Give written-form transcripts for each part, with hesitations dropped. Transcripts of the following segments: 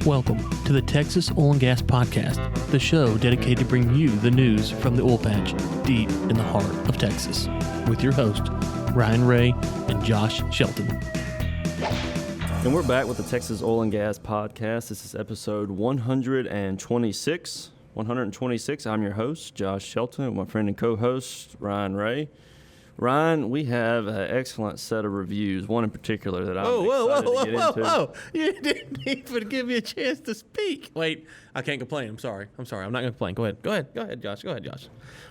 Welcome to the Texas Oil and Gas Podcast, the show dedicated to bring you the news from the oil patch deep in the heart of Texas, with your hosts, Ryan Ray and Josh Shelton. And we're back with the Texas Oil and Gas Podcast. This is episode 126. I'm your host, Josh Shelton, with my friend and co-host, Ryan Ray. Ryan, we have an excellent set of reviews, one in particular that I'm excited to get into. Whoa. You didn't even give me a chance to speak. Wait, I can't complain. I'm sorry. I'm not going to complain. Go ahead, Josh. Well,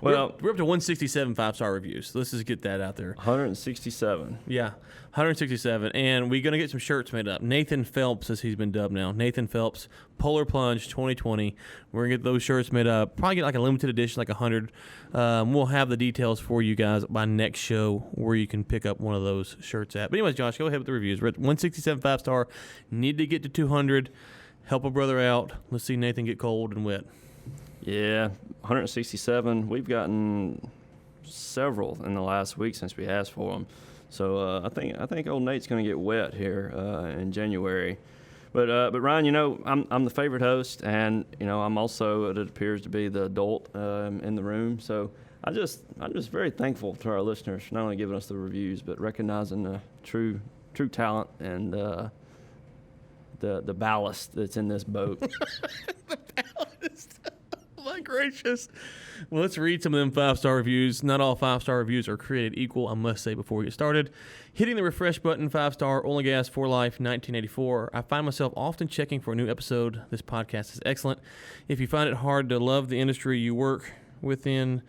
we're up to 167 five-star reviews. So let's just get that out there. 167. Yeah, 167. And we're going to get some shirts made up. Nathan Phelps, as he's been dubbed now. Nathan Phelps, Polar Plunge 2020. We're going to get those shirts made up. Probably get like a limited edition, like 100. We'll have the details for you guys by next show where you can pick up one of those shirts at. But anyways, Josh, go ahead with the reviews. We're at 167 5-star. Need to get to 200. Help a brother out. Let's see Nathan get cold and wet. Yeah, 167. We've gotten several in the last week since we asked for them. So I think old Nate's going to get wet here in January. But Ryan, you know, I'm the favorite host, and you know I'm also, it appears to be, the adult in the room. So I'm just very thankful to our listeners for not only giving us the reviews, but recognizing the true talent and the ballast that's in this boat. The ballast. Oh my gracious. Well, let's read some of them 5-star reviews. Not all 5-star reviews are created equal, I must say, before we get started. Hitting the refresh button, 5-star, Oil and Gas for Life, 1984. I find myself often checking for a new episode. This podcast is excellent. If you find it hard to love the industry you work within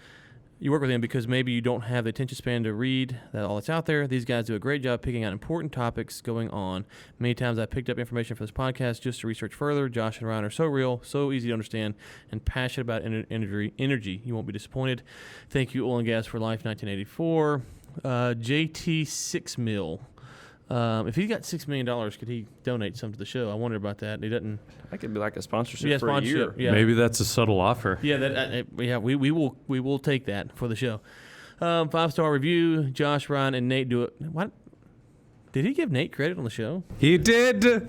because maybe you don't have the attention span to read all that's out there, these guys do a great job picking out important topics going on. Many times I picked up information for this podcast just to research further. Josh and Ryan are so real, so easy to understand, and passionate about energy. You won't be disappointed. Thank you, Oil and Gas for Life, 1984. JT 6 Mil. If he got $6 million, could he donate some to the show? I wonder about that. He doesn't. That could be like a sponsorship for a year. Yeah. Maybe that's a subtle offer. Yeah, we will take that for the show. 5-star review. Josh, Ryan, and Nate do it. What? Did he give Nate credit on the show? He did. We're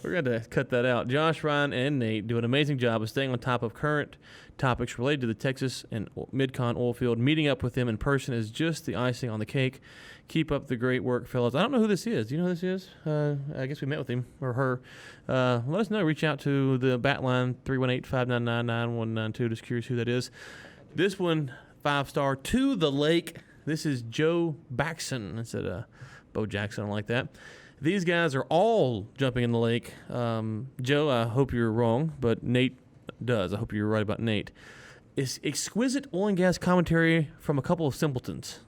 going to cut that out. Josh, Ryan, and Nate do an amazing job of staying on top of current topics related to the Texas and Mid-Con oil field. Meeting up with them in person is just the icing on the cake. Keep up the great work, fellas. I don't know who this is. Do you know who this is? I guess we met with him or her. Let us know. Reach out to the bat line, 318-599-9192. Just curious who that is. This one, 5-star, to the lake. This is Joe Baxon instead of Bo Jackson, like that. These guys are all jumping in the lake. Joe, I hope you're wrong, but Nate does. I hope you're right about Nate. It's exquisite oil and gas commentary from a couple of simpletons.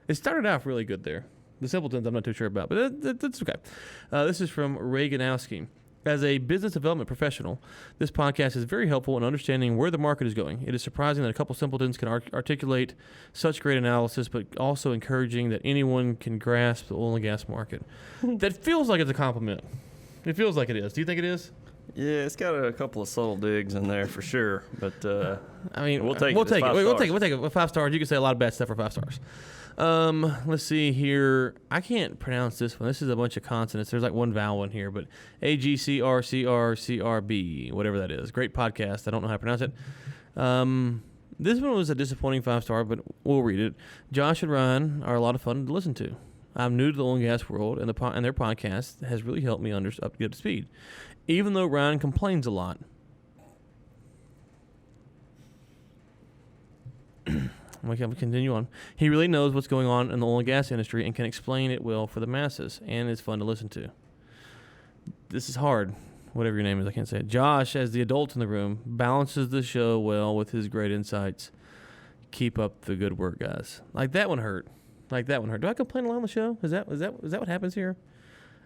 It started off really good there. The simpletons I'm not too sure about, but that's okay. This is from Ray Ganowski. As a business development professional, this podcast is very helpful in understanding where the market is going. It is surprising that a couple simpletons can articulate such great analysis, but also encouraging that anyone can grasp the oil and gas market. That feels like it's a compliment. It feels like it is. Do you think it is? Yeah, it's got a couple of subtle digs in there for sure, but I mean, we'll take it. We'll take it with 5 stars. You can say a lot of bad stuff for 5 stars. Let's see here. I can't pronounce this one. This is a bunch of consonants. There's like one vowel in here, but AGCRCRCRB, whatever that is. Great podcast. I don't know how to pronounce it. This one was a disappointing 5-star, but we'll read it. Josh and Ryan are a lot of fun to listen to. I'm new to the oil and gas world, and their podcast has really helped me get up to speed. Even though Ryan complains a lot. We can continue on. He really knows what's going on in the oil and gas industry and can explain it well for the masses, and it's fun to listen to. This is hard. Whatever your name is, I can't say it. Josh, as the adult in the room, balances the show well with his great insights. Keep up the good work, guys. Like that one hurt. Do I complain a lot on the show? Is that what happens here?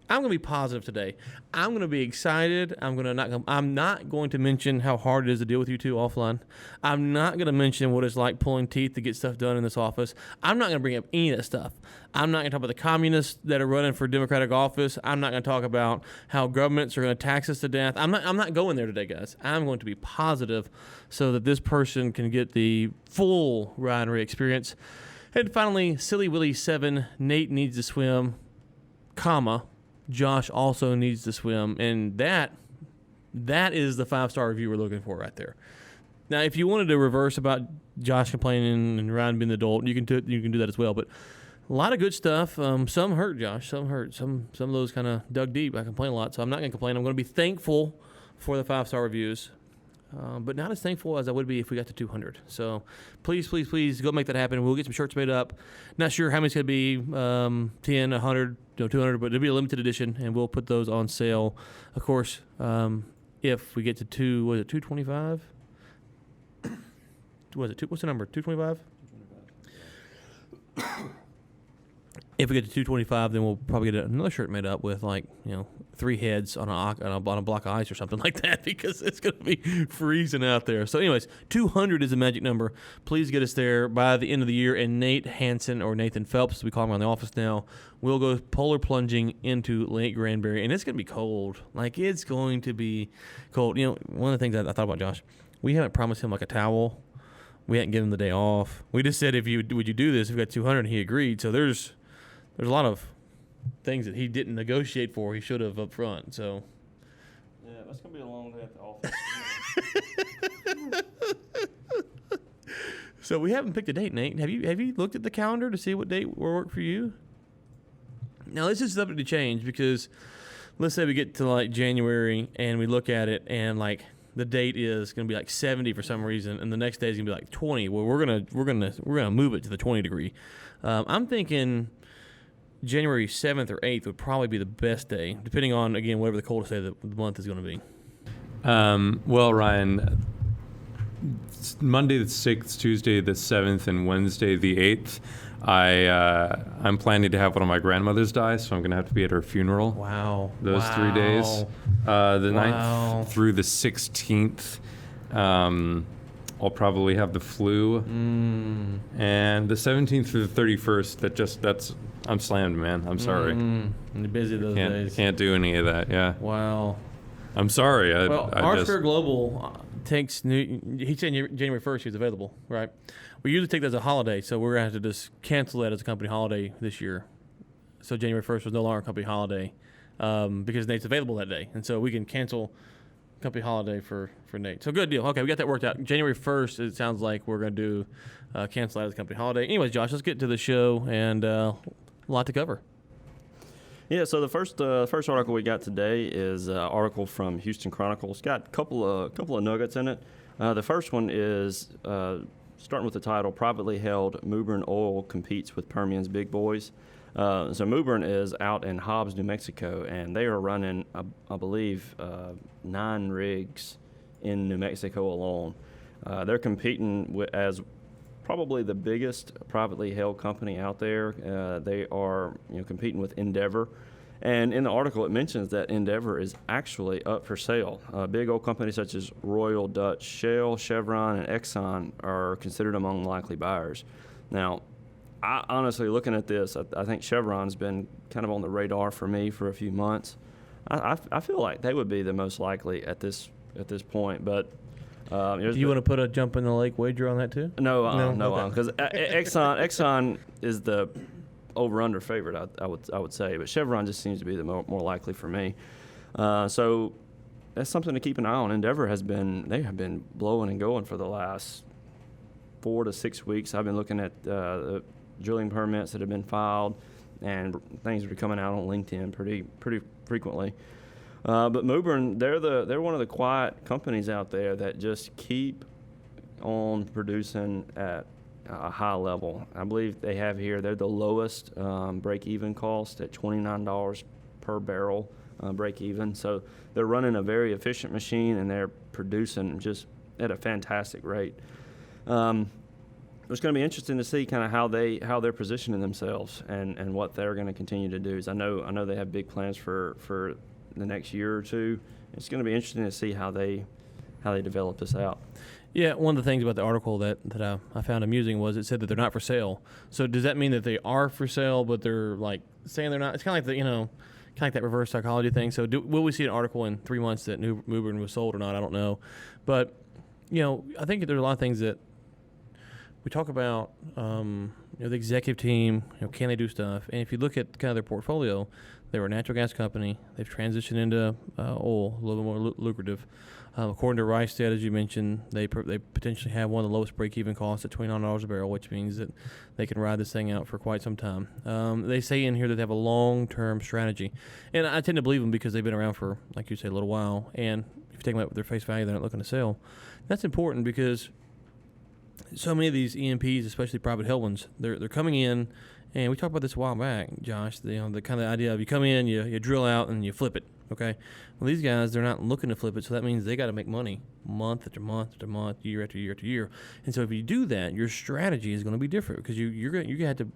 I'm going to be positive today. I'm going to be excited. I'm not going to mention how hard it is to deal with you two offline. I'm not going to mention what it's like pulling teeth to get stuff done in this office. I'm not going to bring up any of that stuff. I'm not going to talk about the communists that are running for Democratic office. I'm not going to talk about how governments are going to tax us to death. I'm not going there today, guys. I'm going to be positive so that this person can get the full Ryan Ray experience. And finally, Silly Willy 7, Nate needs to swim, comma, Josh also needs to swim, and that is the 5-star review we're looking for right there. Now, if you wanted to reverse about Josh complaining and Ryan being the adult, you can do that as well. But a lot of good stuff. Some hurt, Josh. Some hurt. Some of those kind of dug deep. I complain a lot, so I'm not going to complain. I'm going to be thankful for the 5-star reviews, but not as thankful as I would be if we got to 200. So please go make that happen. We'll get some shirts made up. Not sure how many it's going to be, 10, 100, 200, but it'll be a limited edition, and we'll put those on sale. Of course, if we get to 225? What's the number? 225? If we get to 225, then we'll probably get another shirt made up with 3 heads on a block of ice or something like that, because it's going to be freezing out there. So anyways, 200 is the magic number. Please get us there by the end of the year, and Nate Hansen, or Nathan Phelps, as we call him around the office now, we'll go polar plunging into Lake Granbury, and it's going to be cold. It's going to be cold. One of the things I thought about Josh, we haven't promised him a towel. We hadn't given him the day off. We just said, would you do this if we got 200, and he agreed. So there's a lot of things that he didn't negotiate for. He should have up front. So yeah, that's gonna be a long day at the office. So we haven't picked a date, Nate. Have you looked at the calendar to see what date will work for you? Now this is subject to change, because let's say we get to January and we look at it and the date is going to be 70 for some reason, and the next day is going to be 20. Well, we're gonna move it to the 20 degree. I'm thinking January 7th or 8th would probably be the best day, depending on, again, whatever the coldest day of the month is going to be. Well, Ryan, Monday the 6th, Tuesday the 7th, and Wednesday the 8th, I'm planning to have one of my grandmothers die, so I'm going to have to be at her funeral. Wow. Those 3 days. The 9th through the 16th, I'll probably have the flu. And the 17th through the 31st, I'm slammed, man. I'm sorry. You're busy those days. Can't do any of that, yeah. Wow. I'm sorry. Our Sphere Global takes he said January 1st he was available, right? We usually take that as a holiday, so we're going to have to just cancel that as a company holiday this year. So January 1st was no longer a company holiday because Nate's available that day. And so we can cancel company holiday for Nate. So good deal. Okay, we got that worked out. January 1st, it sounds like we're going to do cancel that as a company holiday. Anyways, Josh, let's get to the show, and a lot to cover. Yeah, so the first article we got today is an article from Houston Chronicle. It's got a couple of nuggets in it. The first one is starting with the title, Privately Held Mewbourne Oil Competes with Permian's Big Boys. So Mewbourne is out in Hobbs, New Mexico, and they are running, I believe, 9 rigs in New Mexico alone. They're competing as probably the biggest privately held company out there. They are competing with Endeavor. And in the article, it mentions that Endeavor is actually up for sale. Big oil companies such as Royal Dutch Shell, Chevron, and Exxon are considered among likely buyers. Now, I honestly, looking at this, I think Chevron's been kind of on the radar for me for a few months. I feel like they would be the most likely at this point, but do you want to put a jump in the lake wager on that too? No, because Exxon is the over/under favorite, I would say, but Chevron just seems to be the more likely for me. So that's something to keep an eye on. Endeavor have been blowing and going for the last 4 to 6 weeks. I've been looking at the drilling permits that have been filed, and things are coming out on LinkedIn pretty frequently. But Mewbourne, they're one of the quiet companies out there that just keep on producing at a high level. I believe they have here, they're the lowest break-even cost at $29 per barrel break-even. So they're running a very efficient machine, and they're producing just at a fantastic rate. It's going to be interesting to see kind of how they're positioning themselves and what they're going to continue to do. I know they have big plans for the next year or two. It's going to be interesting to see how they develop this out. Yeah, one of the things about the article that I found amusing was it said that they're not for sale. So does that mean that they are for sale, but they're saying they're not? It's kind of like that reverse psychology thing. So will we see an article in 3 months that Mewbourne was sold or not? I don't know, but I think there's a lot of things that we talk about the executive team. Can they do stuff? And if you look at kind of their portfolio, they were a natural gas company. They've transitioned into oil, a little bit more lucrative. According to Rystad, as you mentioned, they potentially have one of the lowest break-even costs at $29 a barrel, which means that they can ride this thing out for quite some time. They say in here that they have a long-term strategy, and I tend to believe them because they've been around for, like you say, a little while. And if you take them at their face value, they're not looking to sell. That's important because so many of these E&Ps, especially private held ones, they're coming in, and we talked about this a while back, Josh. The kind of idea of you come in, you drill out, and you flip it. Okay, well, these guys, they're not looking to flip it, so that means they got to make money month after month after month, year after year after year. And so if you do that, your strategy is going to be different because you're going to have to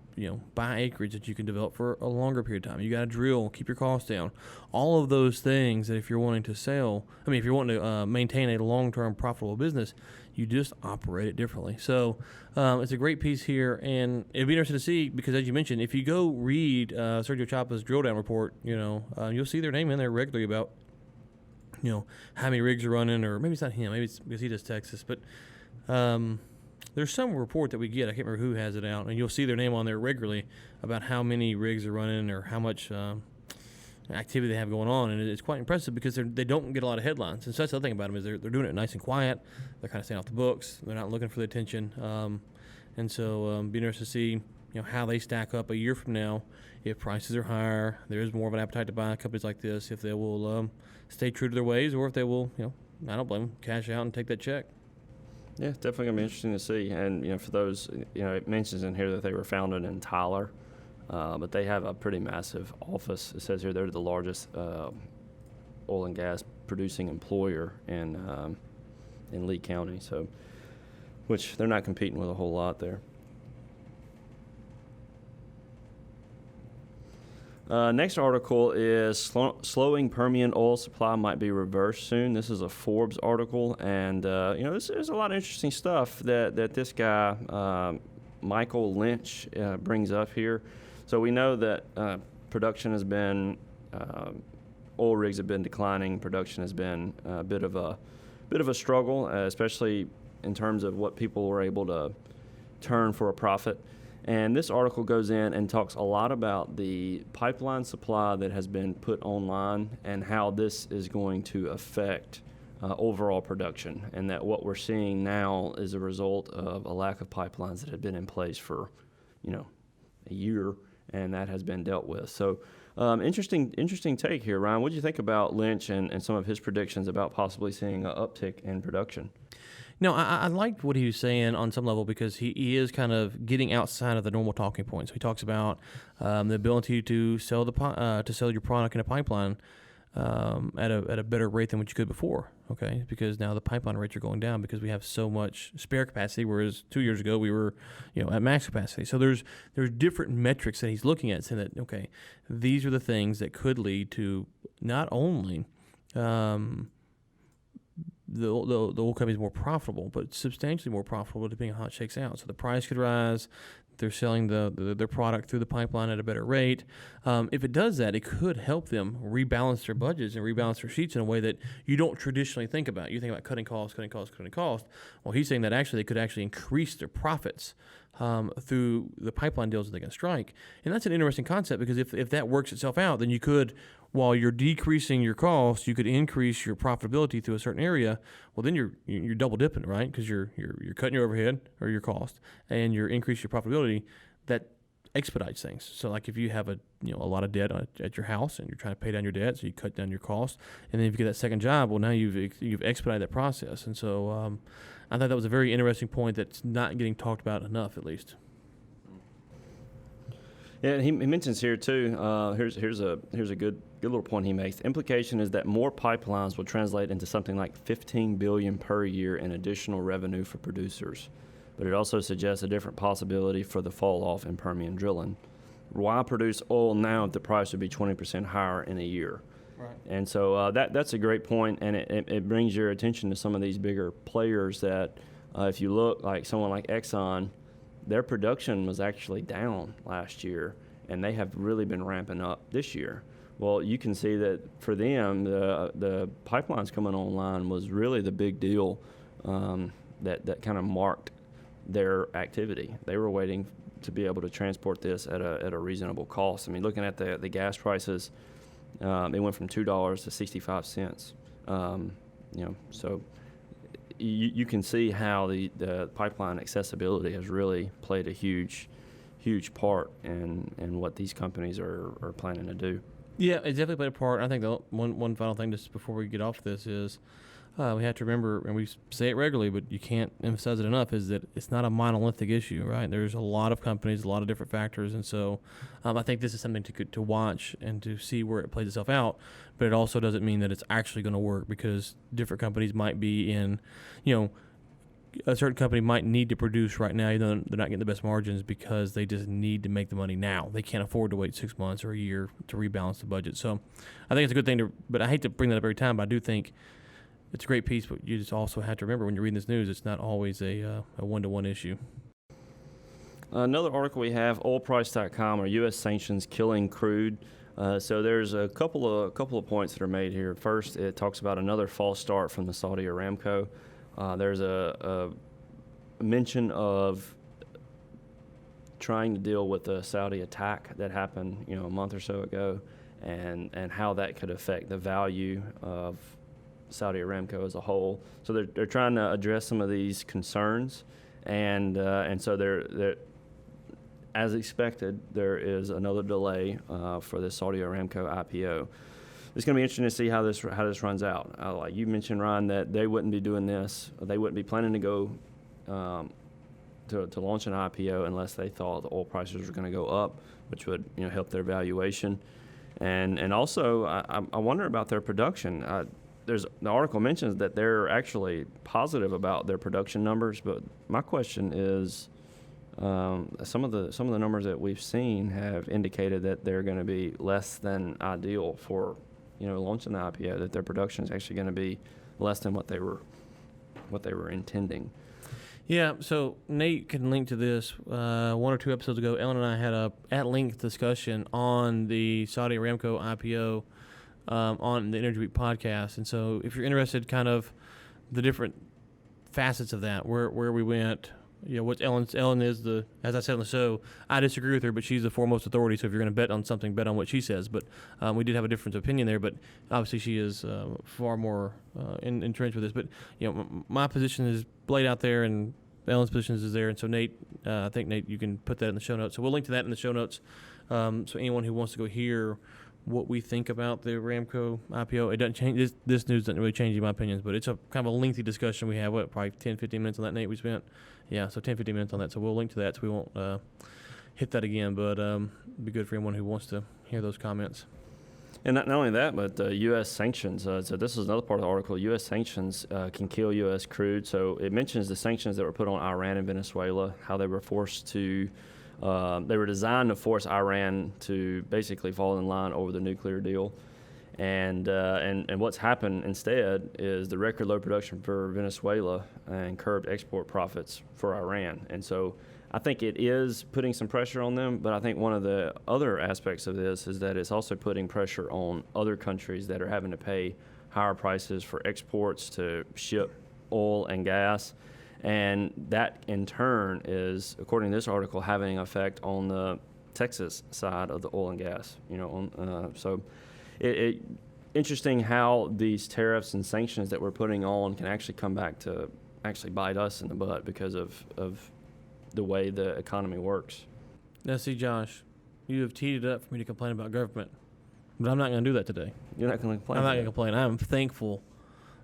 buy acreage that you can develop for a longer period of time. You got to drill, keep your costs down, all of those things that if you're wanting to if you're wanting to maintain a long-term profitable business, you just operate it differently. So it's a great piece here, and it'd be interesting to see because, as you mentioned, if you go read Sergio Chapa's drill down report, you'll see their name in there regularly about how many rigs are running, or maybe it's not him, maybe it's because he does Texas, but there's some report that we get, I can't remember who has it out, and you'll see their name on there regularly about how many rigs are running or how much activity they have going on, and it's quite impressive because they don't get a lot of headlines. And so that's the other thing about them is they're doing it nice and quiet. They're kind of staying off the books. They're not looking for the attention. And so be interested to see how they stack up a year from now. If prices are higher, there is more of an appetite to buy companies like this. If they will stay true to their ways, or if they will, I don't blame them, cash out and take that check. Yeah, definitely gonna be interesting to see. And for those, it mentions in here that they were founded in Tyler. But they have a pretty massive office. It says here they're the largest oil and gas producing employer in Lee County, so which they're not competing with a whole lot there. Next article is slowing Permian oil supply might be reversed soon. This is a Forbes article, and there's a lot of interesting stuff that this guy Michael Lynch brings up here. So we know that production has been, oil rigs have been declining. Production has been a bit of a struggle, especially in terms of what people were able to turn for a profit. And this article goes in and talks a lot about the pipeline supply that has been put online and how this is going to affect overall production, and that what we're seeing now is a result of a lack of pipelines that had been in place for, a year, and that has been dealt with. So interesting take here, Ryan. What do you think about Lynch and some of his predictions about possibly seeing an uptick in production? No, I liked what he was saying on some level because he is kind of getting outside of the normal talking points. He talks about the ability to sell your product in a pipeline at a better rate than what you could before. Okay, because now the pipeline rates are going down because we have so much spare capacity, whereas 2 years ago we were at max capacity. So there's different metrics that he's looking at, saying that these are the things that could lead to not only the oil company is more profitable, but substantially more profitable depending on how it shakes out. So the price could rise. They're selling their product through the pipeline at a better rate. If it does that, it could help them rebalance their budgets and rebalance their sheets in a way that you don't traditionally think about. You think about cutting costs. Well, he's saying that actually they could actually increase their profits through the pipeline deals that they can strike. And that's an interesting concept because if that works itself out, then you could, while you're decreasing your costs, you could increase your profitability through a certain area. Well, then you're double dipping, right? Because you're cutting your overhead or your cost, and you're increasing your profitability. That expedites things. So, like if you have a lot of debt at your house and you're trying to pay down your debt, so you cut down your costs, and then if you get that second job, well, now you've expedited that process. And so, I thought that was a very interesting point that's not getting talked about enough, at least. Yeah, he mentions here too. Here's a good little point he makes. The implication is that more pipelines will translate into something like $15 billion per year in additional revenue for producers. But it also suggests a different possibility for the fall off in Permian drilling. Why produce oil now if the price would be 20% higher in a year? Right. And so that's a great point, and it brings your attention to some of these bigger players that if you look like someone like Exxon, their production was actually down last year, and they have really been ramping up this year. Well, you can see that for them, the pipelines coming online was really the big deal that kind of marked their activity. They were waiting to be able to transport this at a reasonable cost. I mean, looking at the gas prices, it went from $2 to 65 cents. So you can see how the pipeline accessibility has really played a huge part in what these companies are planning to do. Yeah, it definitely played a part. I think the one final thing just before we get off this is we have to remember, and we say it regularly, but you can't emphasize it enough, is that it's not a monolithic issue, right? There's a lot of companies, a lot of different factors, and so I think this is something to watch and to see where it plays itself out, but it also doesn't mean that it's actually going to work, because different companies might be in, a certain company might need to produce right now, even though they're not getting the best margins, because they just need to make the money now. They can't afford to wait 6 months or a year to rebalance the budget. So I think it's a good thing but I hate to bring that up every time, but I do think it's a great piece, but you just also have to remember when you're reading this news, it's not always a one-to-one issue. Another article we have, oilprice.com, or US Sanctions killing crude. So there's a couple of points that are made here. First, it talks about another false start from the Saudi Aramco. There's a mention of trying to deal with the Saudi attack that happened, a month or so ago, and how that could affect the value of Saudi Aramco as a whole. So they're trying to address some of these concerns, and so they're as expected, there is another delay for the Saudi Aramco IPO. It's going to be interesting to see how this runs out. Like you mentioned, Ryan, that they wouldn't be doing this. They wouldn't be planning to go to launch an IPO unless they thought the oil prices were going to go up, which would help their valuation. And also, I wonder about their production. The article mentions that they're actually positive about their production numbers, but my question is, some of the numbers that we've seen have indicated that they're going to be less than ideal for launching the IPO. That their production is actually going to be less than what they were intending. Yeah, so Nate can link to this. 1 or 2 episodes ago, Ellen and I had a at-length discussion on the Saudi Aramco IPO on the Energy Week podcast. And so if you're interested, kind of the different facets of that, where we went, what Ellen is as I said on the show, I disagree with her, but she's the foremost authority. So if you're going to bet on something, bet on what she says. But we did have a different opinion there. But obviously she is far more entrenched with this. But my position is laid out there, and Ellen's position is there. And so Nate, I think Nate, you can put that in the show notes. So we'll link to that in the show notes. So anyone who wants to go hear what we think about the Aramco IPO, it doesn't change. This news doesn't really change my opinions, but it's a kind of a lengthy discussion we have. Probably 10, 15 minutes on that, Nate, we spent? Yeah, so 10, 15 minutes on that. So we'll link to that, so we won't hit that again, but it'd be good for anyone who wants to hear those comments. And not only that, but U.S. sanctions. So this is another part of the article. U.S. sanctions can kill U.S. crude. So it mentions the sanctions that were put on Iran and Venezuela, how they were forced to they were designed to force Iran to basically fall in line over the nuclear deal. And what's happened instead is the record low production for Venezuela and curbed export profits for Iran. And so I think it is putting some pressure on them, but I think one of the other aspects of this is that it's also putting pressure on other countries that are having to pay higher prices for exports to ship oil and gas. And that, in turn, is, according to this article, having an effect on the Texas side of the oil and gas. So it interesting how these tariffs and sanctions that we're putting on can actually come back to actually bite us in the butt because of the way the economy works. Now, see, Josh, you have teed it up for me to complain about government, but I'm not going to do that today. You're not going to complain? I'm not going to complain. I'm thankful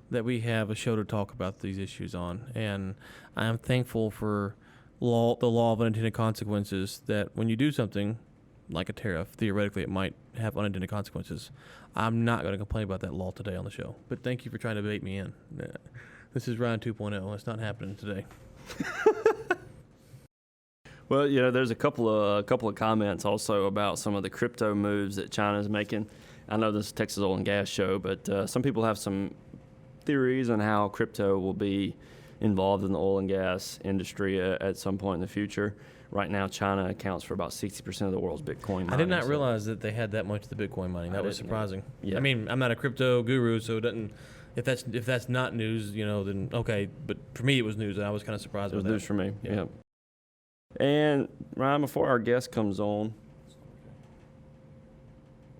that we have a show to talk about these issues on, and I am thankful for the law of unintended consequences, that when you do something like a tariff, theoretically it might have unintended consequences. I'm not going to complain about that law today on the show, but thank you for trying to bait me in. This is Ryan 2.0. It's not happening today. Well, there's a couple of comments also about some of the crypto moves that China's making. I know this is Texas Oil and Gas show, but some people have some theories on how crypto will be involved in the oil and gas industry at some point in the future. Right now, China accounts for about 60% of the world's Bitcoin mining. I did not realize that they had that much of the Bitcoin mining. That was surprising. Yeah. I mean, I'm not a crypto guru, so it doesn't, if that's not news, then okay. But for me, it was news, and I was kind of surprised. It was by that. news for me. Yeah. Yeah. And Ryan, before our guest comes on,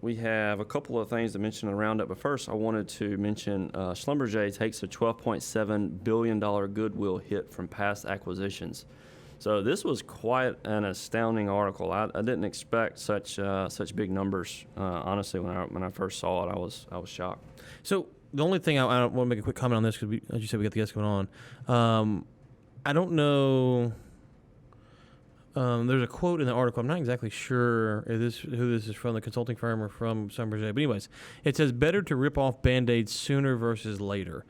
we have a couple of things to mention in the roundup. But first, I wanted to mention Schlumberger takes a $12.7 billion goodwill hit from past acquisitions. So this was quite an astounding article. I didn't expect such big numbers. Honestly, when I first saw it, I was shocked. So the only thing I want to make a quick comment on this, because as you said, we got the guest coming on. I don't know. There's a quote in the article. I'm not exactly sure who this is from, the consulting firm or from Schlumberger. But anyways, it says better to rip off Band-Aids sooner versus later.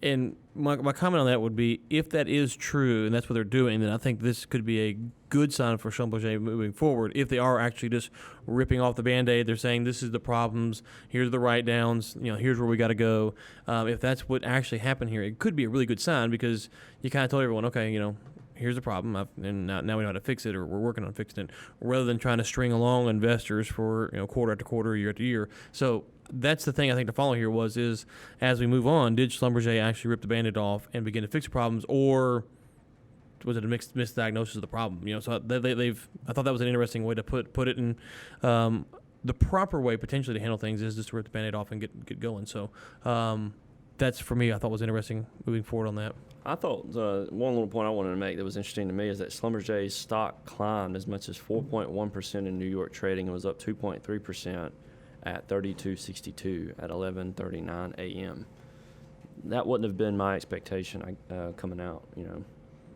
And my comment on that would be, if that is true and that's what they're doing, then I think this could be a good sign for Schlumberger moving forward. If they are actually just ripping off the Band-Aid, they're saying this is the problems, here's the write-downs, here's where we got to go. If that's what actually happened here, it could be a really good sign, because you kind of told everyone, okay, here's the problem, and now we know how to fix it, or we're working on fixing it, rather than trying to string along investors for quarter after quarter, year after year. So that's the thing I think to follow here is as we move on, did Schlumberger actually rip the Band-Aid off and begin to fix the problems, or was it a misdiagnosis of the problem? So I thought that was an interesting way to put it, in the proper way potentially to handle things is just to rip the Band-Aid off and get going. So that's, for me, I thought was interesting moving forward on that. I thought one little point I wanted to make that was interesting to me is that Schlumberger's stock climbed as much as 4.1% in New York trading and was up 2.3% at 32.62 at 11:39 a.m. That wouldn't have been my expectation coming out,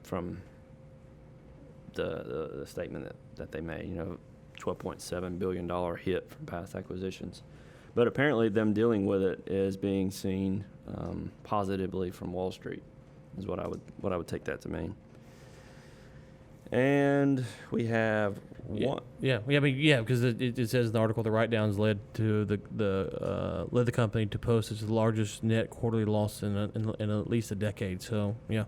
from the statement that they made, $12.7 billion hit from past acquisitions. But apparently them dealing with it is being seen positively from Wall Street, is what I would take that to mean. And we have one. Because it says in the article the write-downs led the company to post its largest net quarterly loss in at least a decade. So yeah.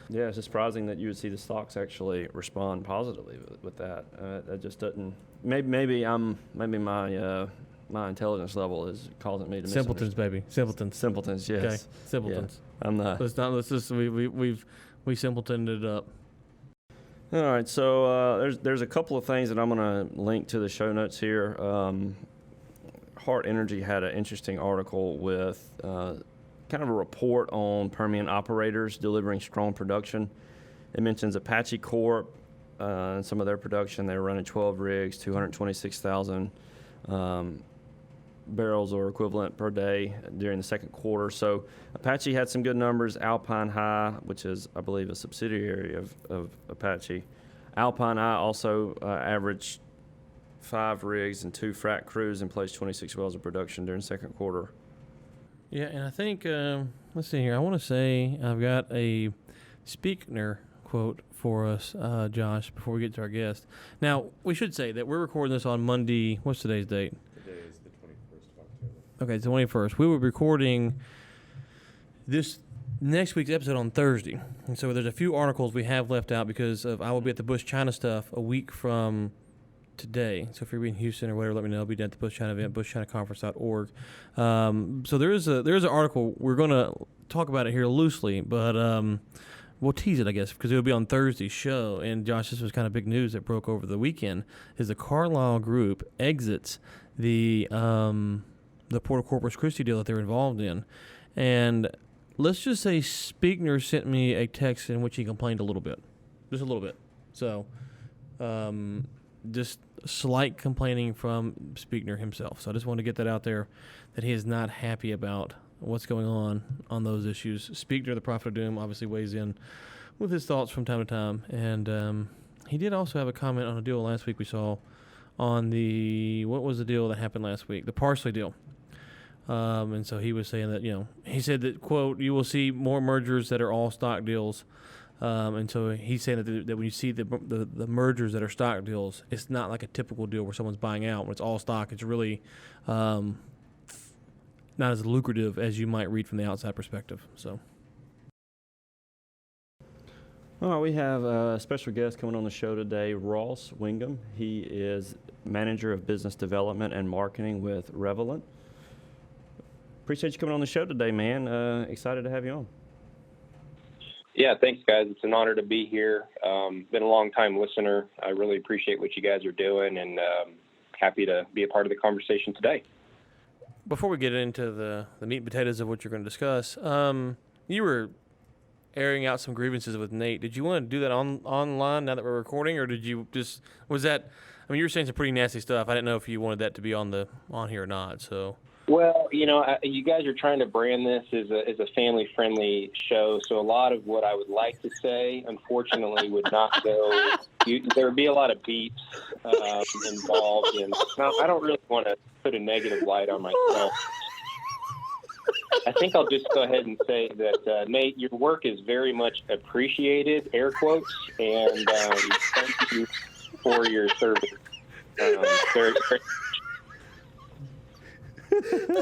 Yeah, it's surprising that you would see the stocks actually respond positively with that. That just doesn't. Maybe my intelligence level is causing me to simpletons, baby, simpletons. Simpletons, yes. Okay, simpletons. Yeah, I'm not. Let's just we simpletoned it up. All right, so there's a couple of things that I'm going to link to the show notes here. Hart Energy had an interesting article with kind of a report on Permian operators delivering strong production. It mentions Apache Corp and some of their production. They were running 12 rigs, 226,000 barrels or equivalent per day during the second quarter. So Apache had some good numbers. Alpine High, which is, I believe, a subsidiary of Apache. Alpine High also averaged 5 rigs and 2 frac crews and placed 26 wells of production during the second quarter. Yeah, and I think, let's see here. I want to say I've got a Speakner quote for us, Josh, before we get to our guest. Now, we should say that we're recording this on Monday. What's today's date? Today is the 21st of October. Okay, it's the 21st. We were recording this next week's episode on Thursday. And so there's a few articles we have left out because I will be at the Bush China stuff a week from today. So if you're in Houston or whatever, let me know. I'll be down at the Bush China event, bushchinaconference.org. So there is an article. We're going to talk about it here loosely, but we'll tease it, I guess, because it'll be on Thursday's show. And Josh, this was kind of big news that broke over the weekend. Is the Carlyle Group exits the Port of Corpus Christi deal that they're involved in, and let's just say Speakner sent me a text in which he complained a little bit, just a little bit. So, just slight complaining from Speakner himself. So I just wanted to get that out there, that he is not happy about what's going on those issues. Speakner, the Prophet of Doom, obviously weighs in with his thoughts from time to time. And he did also have a comment on a deal last week we saw on what was the deal that happened last week? The Parsley deal. And so he was saying that, he said that, quote, you will see more mergers that are all stock deals. And so he's saying that when you see the mergers that are stock deals, it's not like a typical deal where someone's buying out. When it's all stock, it's really not as lucrative as you might read from the outside perspective. So, all right, we have a special guest coming on the show today, Ross Whigham. He is Manager of Business Development and Marketing with Revelant. appreciate you coming on the show today, man. Excited to have you on. Yeah, thanks, guys. It's an honor to be here. Been a long-time listener. I really appreciate what you guys are doing, and happy to be a part of the conversation today. Before we get into the meat and potatoes of what you're going to discuss, you were airing out some grievances with Nate. Did you want to do that online now that we're recording, or did you just was that? I mean, you were saying some pretty nasty stuff. I didn't know if you wanted that to be on here or not. So. Well, you guys are trying to brand this as a family-friendly show, so a lot of what I would like to say, unfortunately, would not go. There would be a lot of beeps involved, and I don't really want to put a negative light on myself. I think I'll just go ahead and say that, Nate, your work is very much appreciated, air quotes, and thank you for your service. Very We gotta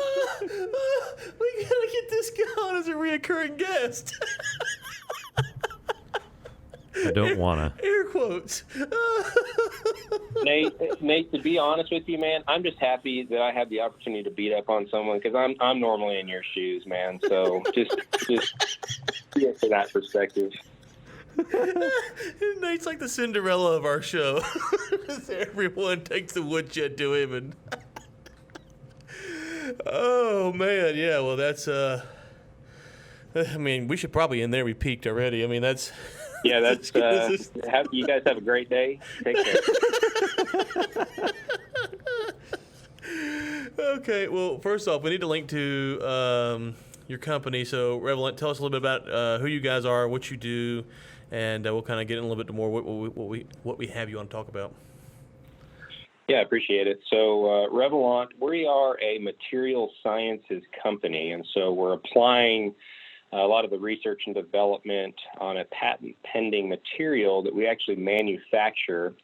get this guy on as a reoccurring guest. I don't wanna. Air quotes. Nate, to be honest with you, man, I'm just happy that I have the opportunity to beat up on someone because I'm normally in your shoes, man. So just see it from that perspective. Nate's like the Cinderella of our show. Everyone takes the woodshed to him, and oh man, yeah. Well, that's I mean, we should probably end there. We peaked already. I mean, that's. Yeah, that's. You guys have a great day. Take care. Okay. Well, first off, we need to link to your company. So, Revelant, tell us a little bit about who you guys are, what you do, and we'll kind of get in a little bit more what we have you on to talk about. Yeah, I appreciate it. So, Revelant, we are a material sciences company, and so we're applying a lot of the research and development on a patent-pending material that we actually manufacture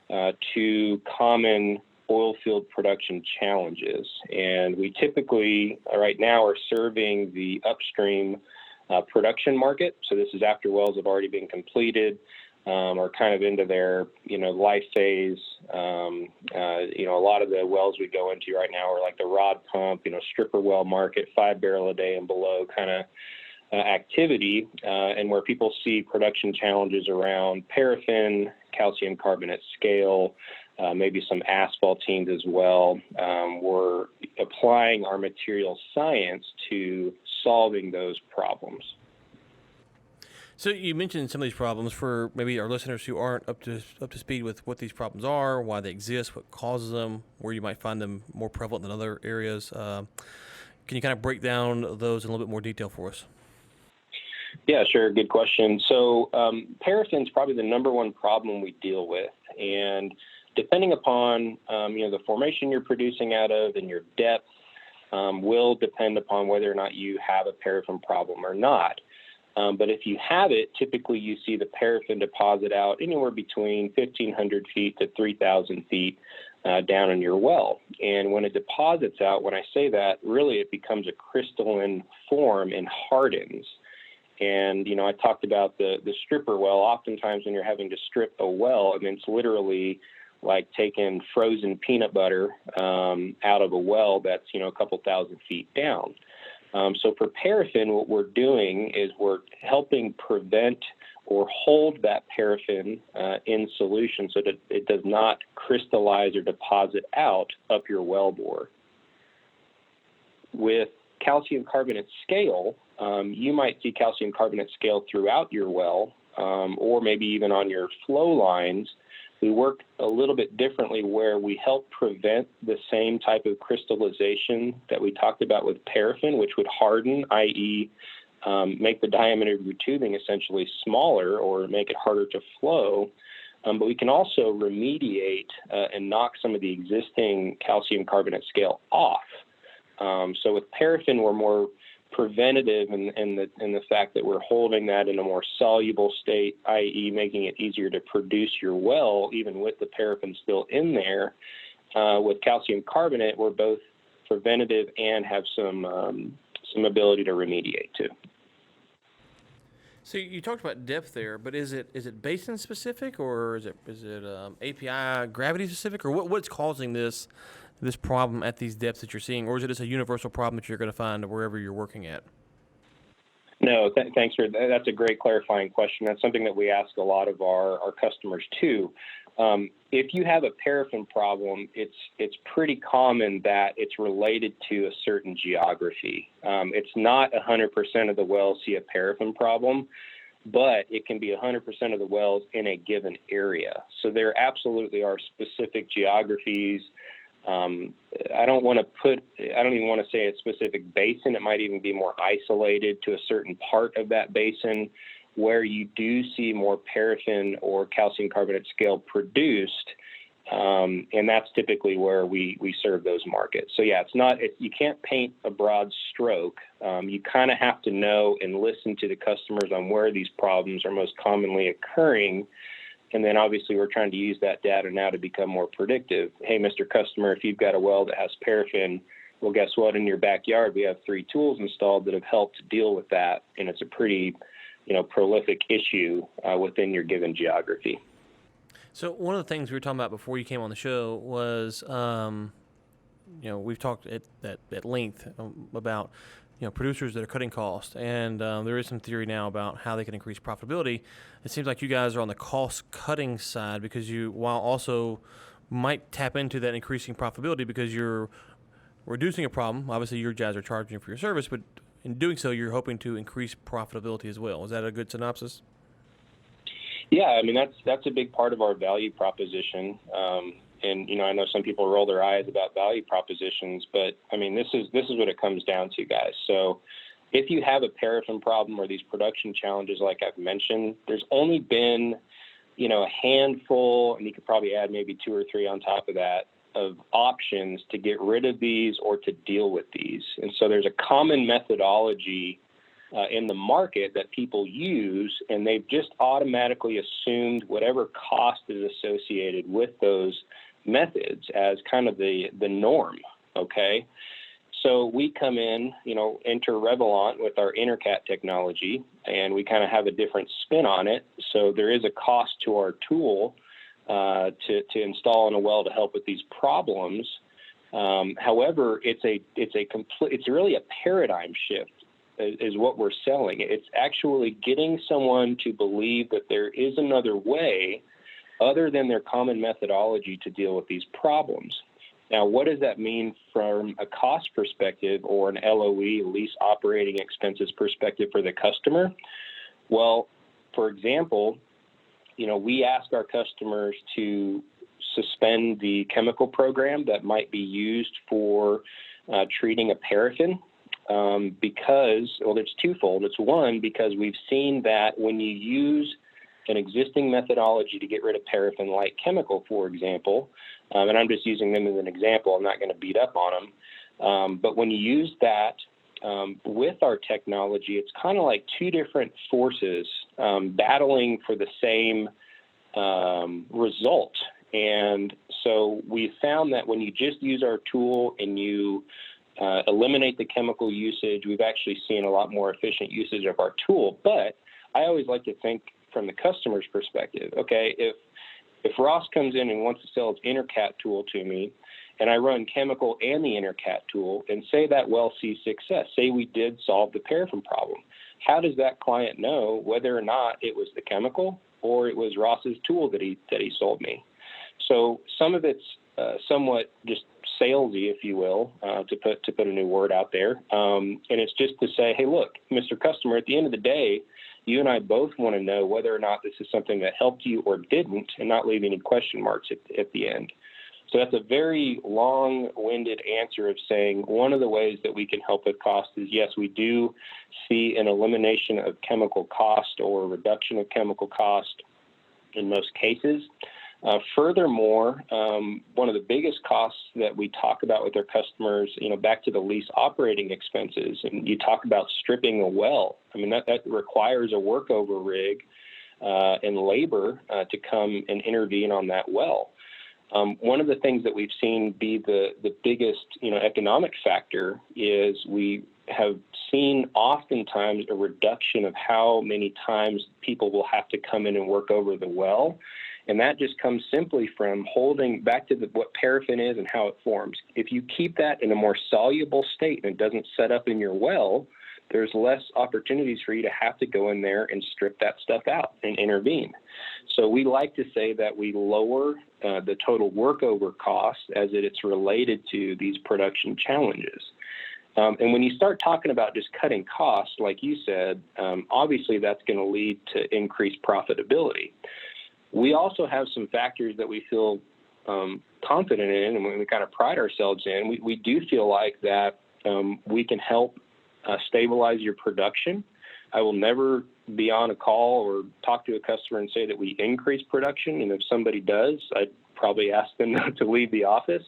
to common oil field production challenges. And we typically, right now, are serving the upstream production market. So this is after wells have already been completed or kind of into their, life phase. A lot of the wells we go into right now are like the rod pump, stripper well market, 5 barrel a day and below kind of activity, and where people see production challenges around paraffin, calcium carbonate scale, maybe some asphaltenes as well. We're applying our material science to solving those problems. So you mentioned some of these problems for maybe our listeners who aren't up to speed with what these problems are, why they exist, what causes them, where you might find them more prevalent than other areas. Can you kind of break down those in a little bit more detail for us? Yeah, sure. Good question. So paraffin is probably the number one problem we deal with. And depending upon, the formation you're producing out of and your depth will depend upon whether or not you have a paraffin problem or not. But if you have it, typically you see the paraffin deposit out anywhere between 1,500 feet to 3,000 feet down in your well. And when it deposits out, when I say that, really it becomes a crystalline form and hardens. And, I talked about the stripper well. Oftentimes when you're having to strip a well, I mean, it's literally like taking frozen peanut butter out of a well that's, a couple thousand feet down. So for paraffin, what we're doing is we're helping prevent or hold that paraffin in solution so that it does not crystallize or deposit out up your wellbore. With calcium carbonate scale, you might see calcium carbonate scale throughout your well, or maybe even on your flow lines. We work a little bit differently where we help prevent the same type of crystallization that we talked about with paraffin, which would harden, i.e., make the diameter of your tubing essentially smaller or make it harder to flow. But we can also remediate and knock some of the existing calcium carbonate scale off. So with paraffin, we're more preventative in the fact that we're holding that in a more soluble state, i.e. making it easier to produce your well, even with the paraffin still in there. With calcium carbonate, we're both preventative and have some ability to remediate too. So you talked about depth there, but is it basin specific or is it API gravity specific, or what's causing this this problem at these depths that you're seeing, or is it just a universal problem that you're going to find wherever you're working at? No, thanks for that. That's a great clarifying question. That's something that we ask a lot of our customers too. If you have a paraffin problem, it's pretty common that it's related to a certain geography. It's not 100% of the wells see a paraffin problem, but it can be 100% of the wells in a given area. So there absolutely are specific geographies. I don't even want to say a specific basin. It might even be more isolated to a certain part of that basin where you do see more paraffin or calcium carbonate scale produced. And that's typically where we serve those markets. So yeah, you can't paint a broad stroke. You kind of have to know and listen to the customers on where these problems are most commonly occurring. And then obviously we're trying to use that data now to become more predictive. Hey, Mr. Customer, if you've got a well that has paraffin, well, guess what? In your backyard, we have 3 tools installed that have helped to deal with that. And it's a pretty, prolific issue within your given geography. So one of the things we were talking about before you came on the show was, we've talked at length about, producers that are cutting costs, and there is some theory now about how they can increase profitability. It seems like you guys are on the cost-cutting side because you, while also might tap into that increasing profitability because you're reducing a problem. Obviously, your guys are charging for your service, but in doing so, you're hoping to increase profitability as well. Is that a good synopsis? Yeah, I mean, that's a big part of our value proposition. And, I know some people roll their eyes about value propositions, but I mean, this is what it comes down to, guys. So if you have a paraffin problem or these production challenges, like I've mentioned, there's only been, a handful, and you could probably add maybe 2 or 3 on top of that, of options to get rid of these or to deal with these. And so there's a common methodology in the market that people use, and they've just automatically assumed whatever cost is associated with those methods as kind of the norm, okay? So we come in, enter Revelant with our Intercat technology, and we kind of have a different spin on it. So there is a cost to our tool to install in a well to help with these problems. However, it's really a paradigm shift is what we're selling. It's actually getting someone to believe that there is another way other than their common methodology to deal with these problems. Now, what does that mean from a cost perspective or an LOE, lease operating expenses perspective for the customer? Well, for example, we ask our customers to suspend the chemical program that might be used for treating a paraffin because, it's twofold. It's one, because we've seen that when you use an existing methodology to get rid of paraffin-like chemical, for example, and I'm just using them as an example, I'm not going to beat up on them, but when you use that with our technology, it's kind of like 2 different forces battling for the same result. And so we found that when you just use our tool and you eliminate the chemical usage, we've actually seen a lot more efficient usage of our tool. But I always like to think from the customer's perspective. Okay, if Ross comes in and wants to sell his Intercat tool to me, and I run chemical and the Intercat tool, and say that well sees success, say we did solve the paraffin problem, how does that client know whether or not it was the chemical or it was Ross's tool that he sold me? So some of it's somewhat just salesy, if you will, to put a new word out there, and it's just to say, hey, look, Mr. Customer, at the end of the day, you and I both want to know whether or not this is something that helped you or didn't, and not leave any question marks at the end. So that's a very long-winded answer of saying one of the ways that we can help with cost is, yes, we do see an elimination of chemical cost or a reduction of chemical cost in most cases. Furthermore, one of the biggest costs that we talk about with our customers, back to the lease operating expenses, and you talk about stripping a well. I mean, that requires a workover rig and labor to come and intervene on that well. One of the things that we've seen be the biggest, economic factor is we have seen oftentimes a reduction of how many times people will have to come in and work over the well. And that just comes simply from holding back to what paraffin is and how it forms. If you keep that in a more soluble state and it doesn't set up in your well, there's less opportunities for you to have to go in there and strip that stuff out and intervene. So we like to say that we lower the total workover cost as it's related to these production challenges. And when you start talking about just cutting costs, like you said, obviously that's going to lead to increased profitability. We also have some factors that we feel confident in and we kind of pride ourselves in. We do feel like that we can help stabilize your production. I will never be on a call or talk to a customer and say that we increase production. And if somebody does, I'd probably ask them to leave the office.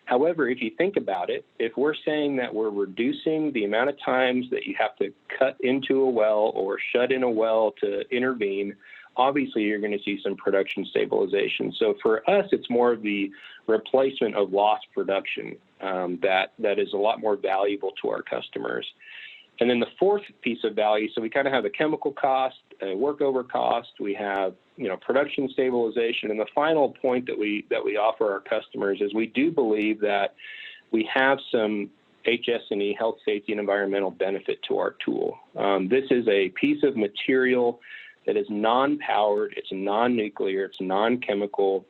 However, if you think about it, if we're saying that we're reducing the amount of times that you have to cut into a well or shut in a well to intervene, obviously you're going to see some production stabilization. So for us, it's more of the replacement of lost production that is a lot more valuable to our customers. And then the fourth piece of value, so we kind of have a chemical cost, a workover cost, we have production stabilization, and the final point that we offer our customers is we do believe that we have some HS&E, health, safety, and environmental benefit to our tool. This is a piece of material that is non-powered, it's non-nuclear, it's non-chemical,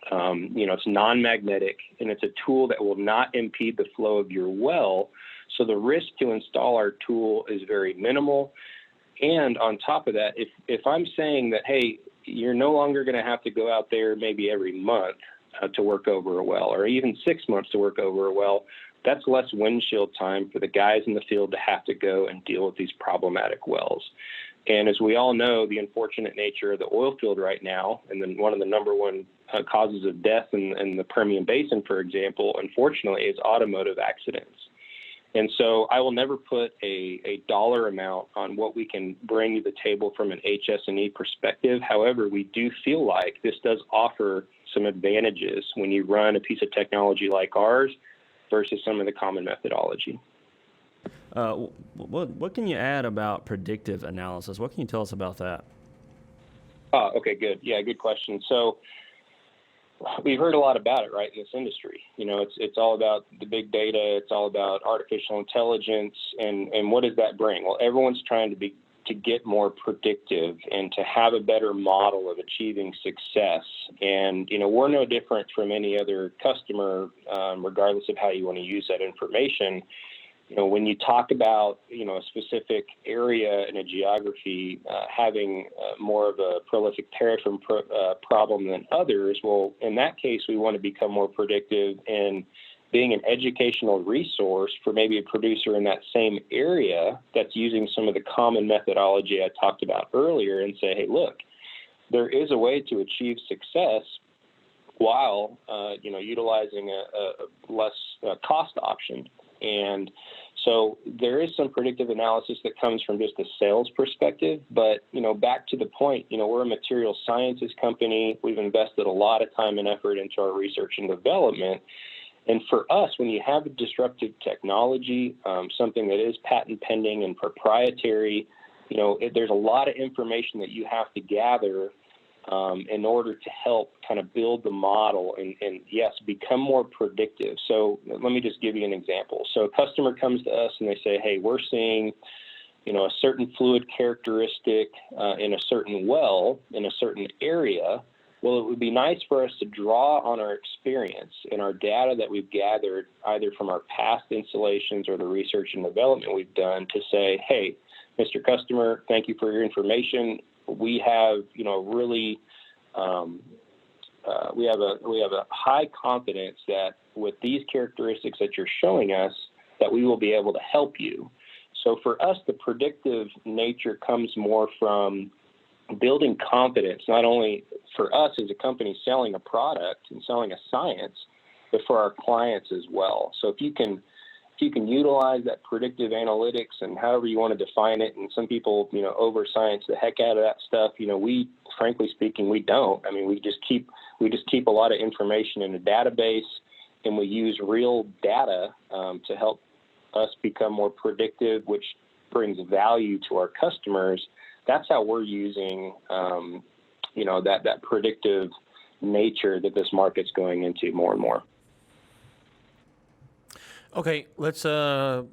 it's non-magnetic, and it's a tool that will not impede the flow of your well. So the risk to install our tool is very minimal. And on top of that, if I'm saying that, hey, you're no longer going to have to go out there maybe every month to work over a well, or even 6 months to work over a well, that's less windshield time for the guys in the field to have to go and deal with these problematic wells. And as we all know, the unfortunate nature of the oil field right now, and then one of the number one causes of death in the Permian Basin, for example, unfortunately, is automotive accidents. And so I will never put a dollar amount on what we can bring to the table from an HS&E perspective. However, we do feel like this does offer some advantages when you run a piece of technology like ours versus some of the common methodology. What can you add about predictive analysis? What can you tell us about that? Okay, good. Yeah, good question. So we've heard a lot about it, right, in this industry. It's all about the big data. It's all about artificial intelligence. And what does that bring? Well, everyone's trying to get more predictive and to have a better model of achieving success. And, we're no different from any other customer, regardless of how you want to use that information. When you talk about, a specific area in a geography having more of a prolific paraffin problem than others, well, in that case, we want to become more predictive in being an educational resource for maybe a producer in that same area that's using some of the common methodology I talked about earlier and say, hey, look, there is a way to achieve success while, utilizing a less cost option. And so there is some predictive analysis that comes from just a sales perspective. But, back to the point, we're a material sciences company. We've invested a lot of time and effort into our research and development. And for us, when you have a disruptive technology, something that is patent pending and proprietary, there's a lot of information that you have to gather in order to help kind of build the model and yes, become more predictive. So let me just give you an example. So a customer comes to us and they say, hey, we're seeing, a certain fluid characteristic in a certain well in a certain area. Well, it would be nice for us to draw on our experience and our data that we've gathered either from our past installations or the research and development we've done to say, hey, Mr. Customer, thank you for your information. We have, really, we have a high confidence that with these characteristics that you're showing us, that we will be able to help you. So for us, the predictive nature comes more from building confidence, not only for us as a company selling a product and selling a science, but for our clients as well. So if you can utilize that predictive analytics and however you want to define it, and some people, over science the heck out of that stuff, we, frankly speaking, we don't. I mean, we just keep a lot of information in a database, and we use real data to help us become more predictive, which brings value to our customers. That's how we're using that predictive nature that this market's going into more and more. Okay, let's start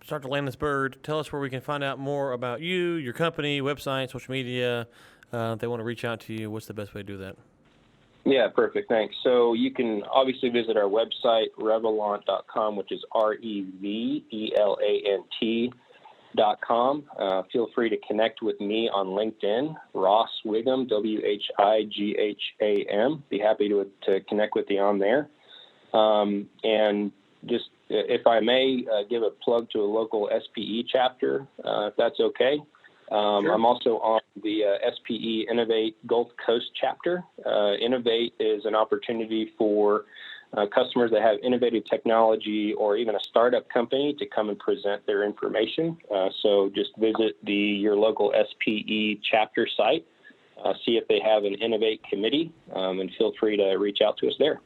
to land this bird. Tell us where we can find out more about you, your company, website, social media. If they want to reach out to you, what's the best way to do that? Yeah, perfect. Thanks. So you can obviously visit our website, revelant.com, which is REVELANT.com. Feel free to connect with me on LinkedIn, Ross Whigham, WHIGHAM. Be happy to connect with you on there. And just, if I may, give a plug to a local SPE chapter, if that's okay. Sure. I'm also on the SPE Innovate Gulf Coast chapter. Innovate is an opportunity for customers that have innovative technology or even a startup company to come and present their information. So just visit your local SPE chapter site, see if they have an Innovate committee, and feel free to reach out to us there.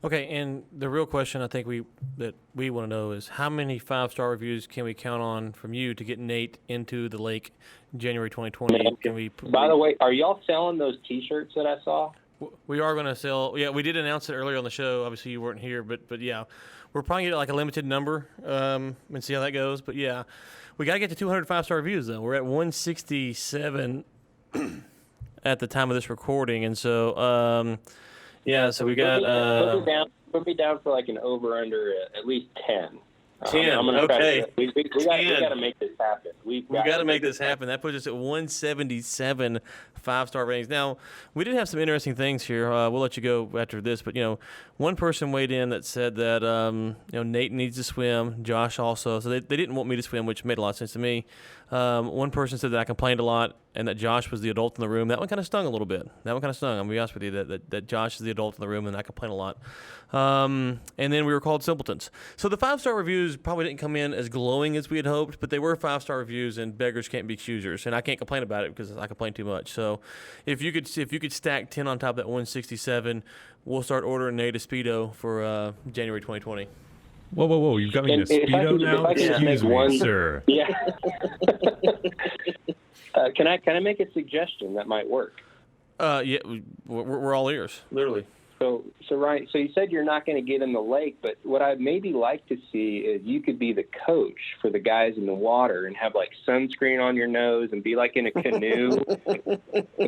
Okay, and the real question I think we want to know is how many 5-star reviews can we count on from you to get Nate into the lake January 2020? By the way, are y'all selling those T-shirts that I saw? We are going to sell. Yeah, we did announce it earlier on the show. Obviously, you weren't here, but yeah, we're probably going to get like a limited number and see how that goes. But yeah, we got to get to 200 5-star reviews though. We're at 167 at the time of this recording, and so. Yeah, so we got. Put me down for like an over/under at least 10. 10. I'm gonna okay. We got to make this happen. We got to make this happen. That puts us at 177 5-star ratings. Now, we did have some interesting things here. We'll let you go after this, but one person weighed in that said that Nate needs to swim. Josh also. So they didn't want me to swim, which made a lot of sense to me. One person said that I complained a lot and that Josh was the adult in the room. That one kind of stung a little bit. I'm going to be honest with you, that Josh is the adult in the room and I complain a lot. And then we were called simpletons. So the 5-star reviews probably didn't come in as glowing as we had hoped, but they were 5-star reviews, and beggars can't be choosers. And I can't complain about it because I complain too much. So if you could stack 10 on top of that 167, we'll start ordering Nate a Speedo for January 2020. Whoa! You've got me in a Speedo now? Excuse me, sir. Yeah. Can I make a suggestion that might work? Yeah, we're all ears, literally. So Ryan, so you said you're not going to get in the lake, but what I'd maybe like to see is you could be the coach for the guys in the water and have like sunscreen on your nose and be like in a canoe,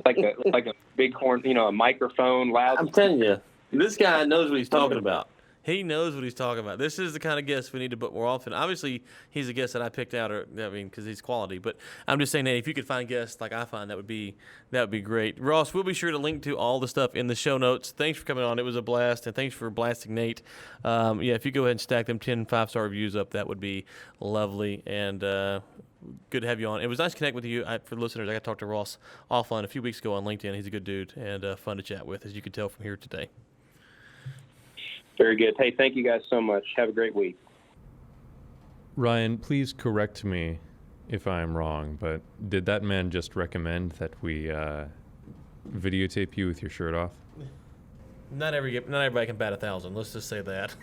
like a bighorn, a microphone, loud. I'm telling you, this guy knows what he's talking about. He knows what he's talking about. This is the kind of guest we need to book more often. Obviously, he's a guest that I picked out, because he's quality. But I'm just saying that if you could find guests like I find, that would be great. Ross, we'll be sure to link to all the stuff in the show notes. Thanks for coming on. It was a blast, and thanks for blasting Nate. If you go ahead and stack them 10 5-star reviews up, that would be lovely. And good to have you on. It was nice to connect with you. For listeners, I got to talk to Ross offline a few weeks ago on LinkedIn. He's a good dude and fun to chat with, as you could tell from here today. Very good. Hey, thank you guys so much. Have a great week. Ryan, please correct me if I'm wrong, but did that man just recommend that we videotape you with your shirt off? Not everybody can bat 1,000. Let's just say that.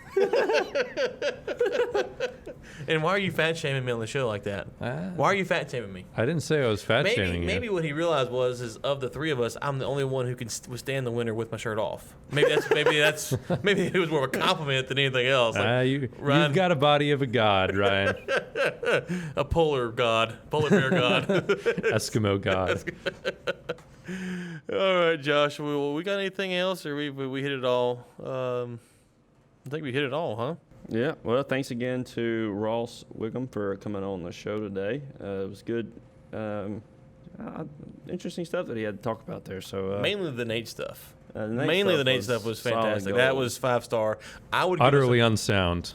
And why are you fat shaming me on the show like that? Why are you fat shaming me? I didn't say I was fat shaming you. Maybe what he realized is of the three of us, I'm the only one who can withstand the winter with my shirt off. Maybe it was more of a compliment than anything else. You've got a body of a god, Ryan. A polar bear god, Eskimo god. All right, Josh. We got anything else, or we hit it all? I think we hit it all, huh? Yeah. Well, thanks again to Ross Whigham for coming on the show today. It was good, interesting stuff that he had to talk about there. So mainly the Nate stuff. The Nate stuff was fantastic. That was 5-star. I would utterly unsound.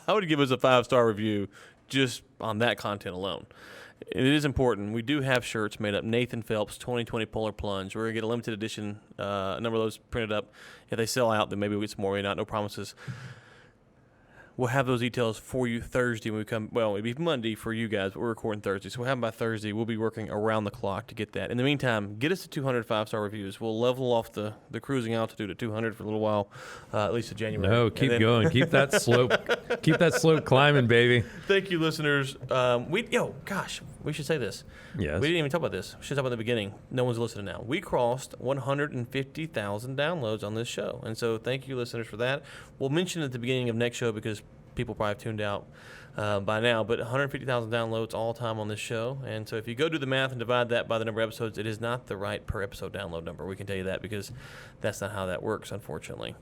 I would give us a 5-star review just on that content alone. It is important. We do have shirts made up. Nathan Phelps 2020 Polar Plunge. We're going to get a limited edition, a number of those printed up. If they sell out, then maybe we'll get some more. Maybe not. No promises. We'll have those details for you Thursday when we come. Well, it'll be Monday for you guys, but we're recording Thursday. So we'll have them by Thursday. We'll be working around the clock to get that. In the meantime, get us to 200 5-star reviews. We'll level off the cruising altitude at 200 for a little while, at least to January. No, keep going. Keep that slope. Keep that slope climbing, baby. Thank you, listeners. we should say this. Yes. We didn't even talk about this. We should talk about the beginning. No one's listening now. We crossed 150,000 downloads on this show. And so thank you, listeners, for that. We'll mention it at the beginning of next show because people probably have tuned out by now. But 150,000 downloads all time on this show. And so if you go do the math and divide that by the number of episodes, it is not the right per episode download number. We can tell you that because that's not how that works, unfortunately.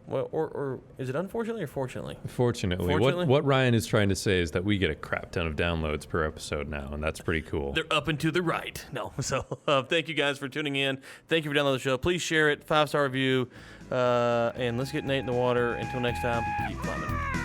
Well, or is it unfortunately or fortunately? Fortunately. What Ryan is trying to say is that we get a crap ton of downloads per episode now, and that's pretty cool. They're up and to the right. No. So thank you guys for tuning in. Thank you for downloading the show. Please share it. 5-star review. And let's get Nate in the water. Until next time, keep climbing.